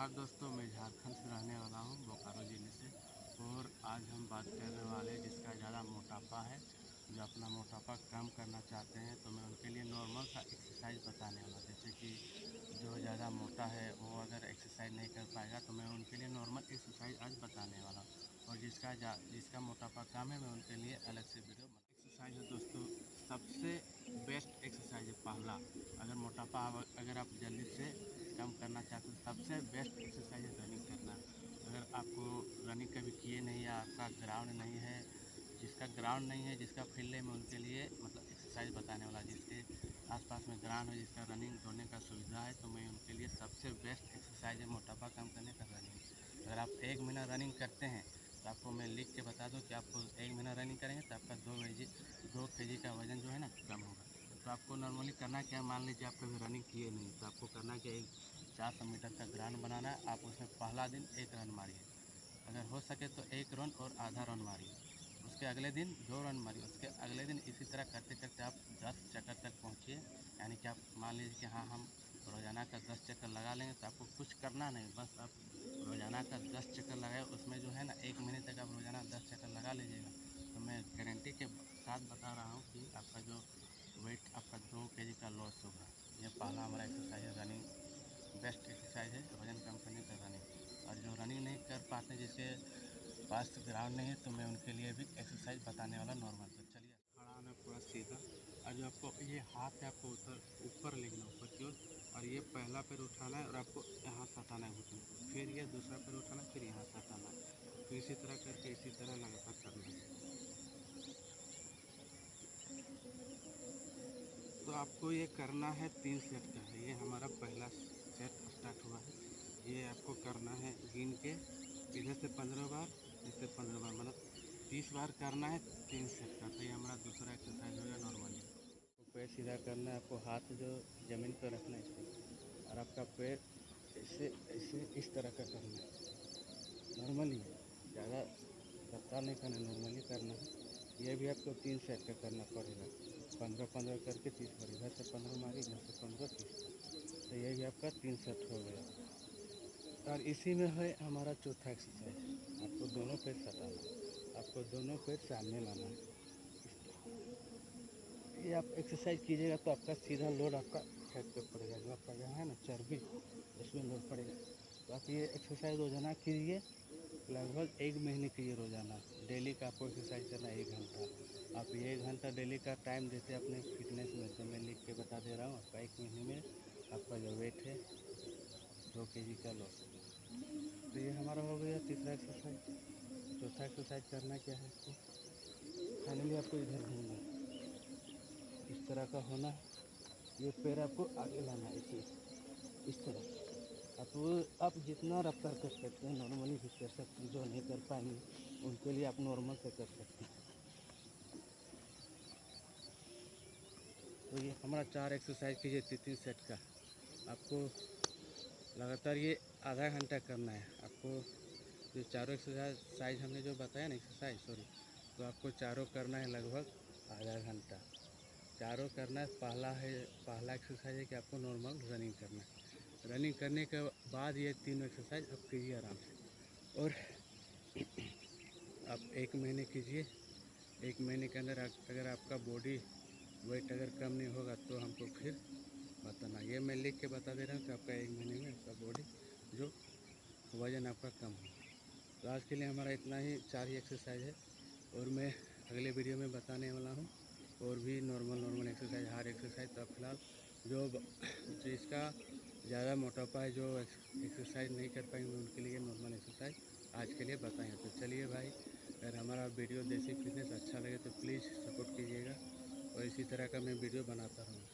नमस्कार दोस्तों, मैं झारखंड से रहने वाला हूं, बोकारो ज़िले से। और आज हम बात करने वाले जिसका ज़्यादा मोटापा है, जो अपना मोटापा कम करना चाहते हैं, तो मैं उनके लिए नॉर्मल सा एक्सरसाइज बताने वाला। जैसे कि जो ज़्यादा मोटा है वो अगर एक्सरसाइज नहीं कर पाएगा तो मैं उनके लिए नॉर्मल एक्सरसाइज आज बताने वाला हूँ। और जिसका मोटापा कम है मैं उनके लिए अलग से वीडियो बना। एक्सरसाइज है दोस्तों, सबसे बेस्ट एक्सरसाइज है पहला। अगर मोटापा अगर आप जल्दी से कम करना चाहते हो, सबसे बेस्ट एक्सरसाइज है रनिंग करना। अगर आपको रनिंग कभी किए नहीं या आपका ग्राउंड नहीं है, जिसका ग्राउंड नहीं है, जिसका फील्ड है, मैं उनके लिए मतलब एक्सरसाइज बताने वाला। जिसके आसपास में ग्राउंड है, जिसका रनिंग दौड़ने का सुविधा है, तो मैं उनके लिए सबसे बेस्ट एक्सरसाइज है मोटापा कम करने का रनिंग। अगर आप 1 महीना रनिंग करते हैं तो आपको मैं लिख के बता दूं कि आपको 1 महीना रनिंग करेंगे तो आपका 2 kg का वज़न जो है ना कम होगा। तो आपको नॉर्मली करना क्या है, मान लीजिए आप कभी रनिंग किए नहीं, तो आपको करना क्या है, 400 मीटर का ग्राउंड बनाना है। आप उसमें पहला दिन 1 रन मारिए, अगर हो सके तो 1 रन और आधा रन मारिए। उसके अगले दिन 2 रन मारिए। उसके अगले दिन इसी तरह करते करते आप 10 चक्कर तक पहुँचिए। यानी कि आप मान लीजिए कि हाँ, हम रोज़ाना का 10 चक्कर लगा लेंगे, तो आपको कुछ करना नहीं, बस आप रोज़ाना का 10 चक्कर लगाए। उसमें जो है ना 1 महीने तक आप रोज़ाना 10 चक्कर लगा लीजिएगा, तो मैं गारंटी के साथ बता रहा हूँ कि आपका जो वेट आपका 2 kg का लॉस होगा। ये पहला हमारा एक्सरसाइज है रनिंग। बेस्ट एक्सरसाइज है वज़न कम करने का रनिंग। और जो रनिंग नहीं कर पाते, जिसके पास ग्राउंड नहीं है, तो मैं उनके लिए भी एक्सरसाइज बताने वाला नॉर्मल। तो चलिए, खड़ा होना पूरा सीधा। और जो आपको ये हाथ है आपको ऊपर लेना, ऊपर की ओर। और ये पहला पैर उठाना है और आपको यहाँ से हटाना है घुटने को। फिर ये दूसरा पैर उठाना है, फिर यहाँ से हटाना है। फिर इसी तरह करके इसी तरह लगातार करना है। तो आपको ये करना है 3 सेट का है। ये हमारा पहला सेट स्टार्ट हुआ है। ये आपको करना है गिन के, इधर से 15 बार, इससे 15 बार, मतलब 30 बार करना है 3 सेट का। तो ये हमारा दूसरा एक्सरसाइज हो गया नॉर्मली। आपको पैर सीधा करना है, आपको हाथ जो ज़मीन पर रखना है इस पर, और आपका पैर ऐसे ऐसे इस तरह का करना है नॉर्मली। ज़्यादा रफ्तार नहीं करना, नॉर्मली करना है। ये भी आपको 3 सेट का करना पड़ेगा। 15-15 करके 30 बार, इधर से 15 मारिए, इधर से 15, 30 बार। तो ये भी आपका 3 सेट हो गया। और इसी में है हमारा चौथा एक्सरसाइज। आपको दोनों पैर सटाना है, आपको दोनों पैर सामने लाना है। ये आप एक्सरसाइज कीजिएगा तो आपका सीधा लोड आपका हेड पे पड़ेगा। जो आपका यहाँ है ना चर्बी, इसमें लोड पड़ेगा। तो आप ये एक्सरसाइज रोज़ाना कीजिए, लगभग 1 महीने कीजिए रोज़ाना। डेली का आपको एक्सरसाइज करना है 1 घंटा। आप ये 1 घंटा डेली का टाइम देते हैं अपने फिटनेस में, तो मैं लिख के बता दे रहा हूँ, आपका 1 महीने में आपका जो वेट है 2 kg का लॉस होगा। तो ये हमारा हो गया तीसरा एक्सरसाइज। चौथा एक्सरसाइज करना क्या है, आपको फाइनली आपको इधर घूमना है, इस तरह का होना है। ये पैर आपको आगे लाना है, इस तरह। आप जितना रफ्तार कर सकते हैं नॉर्मली भी कर सकते हैं। जो नहीं कर पाएंगे उनके लिए आप नॉर्मल से कर सकते हैं। तो ये हमारा 4 एक्सरसाइज कीजिए 3-3 सेट का। आपको लगातार ये आधा घंटा करना है। आपको जो चारों एक्सरसाइज हमने जो बताया ना, एक्सरसाइज सॉरी, तो आपको चारों करना है लगभग आधा घंटा। चारों करना है। पहला एक्सरसाइज है कि आपको नॉर्मल रनिंग करना है। रनिंग करने के बाद ये तीनों एक्सरसाइज आप कीजिए आराम से। और आप 1 महीने कीजिए। 1 महीने के अंदर अगर आपका बॉडी वेट अगर कम नहीं होगा तो हमको फिर बताना। ये मैं लिख के बता दे रहा हूँ कि आपका 1 महीने में आपका बॉडी जो वज़न आपका कम होगा। तो आज के लिए हमारा इतना ही, 4 ही एक्सरसाइज है। और मैं अगले वीडियो में बताने वाला हूँ और भी नॉर्मल एक्सरसाइज, हार्ड एक्सरसाइज। तो फिलहाल जिसका ज़्यादा मोटापा है, जो एक्सरसाइज नहीं कर पाएंगे, उनके लिए नॉर्मल एक्सरसाइज आज के लिए बताएं। तो चलिए भाई, अगर हमारा वीडियो देसी फिटनेस अच्छा लगे तो प्लीज़ सपोर्ट कीजिएगा और इसी तरह का मैं वीडियो बनाता रहूँगा।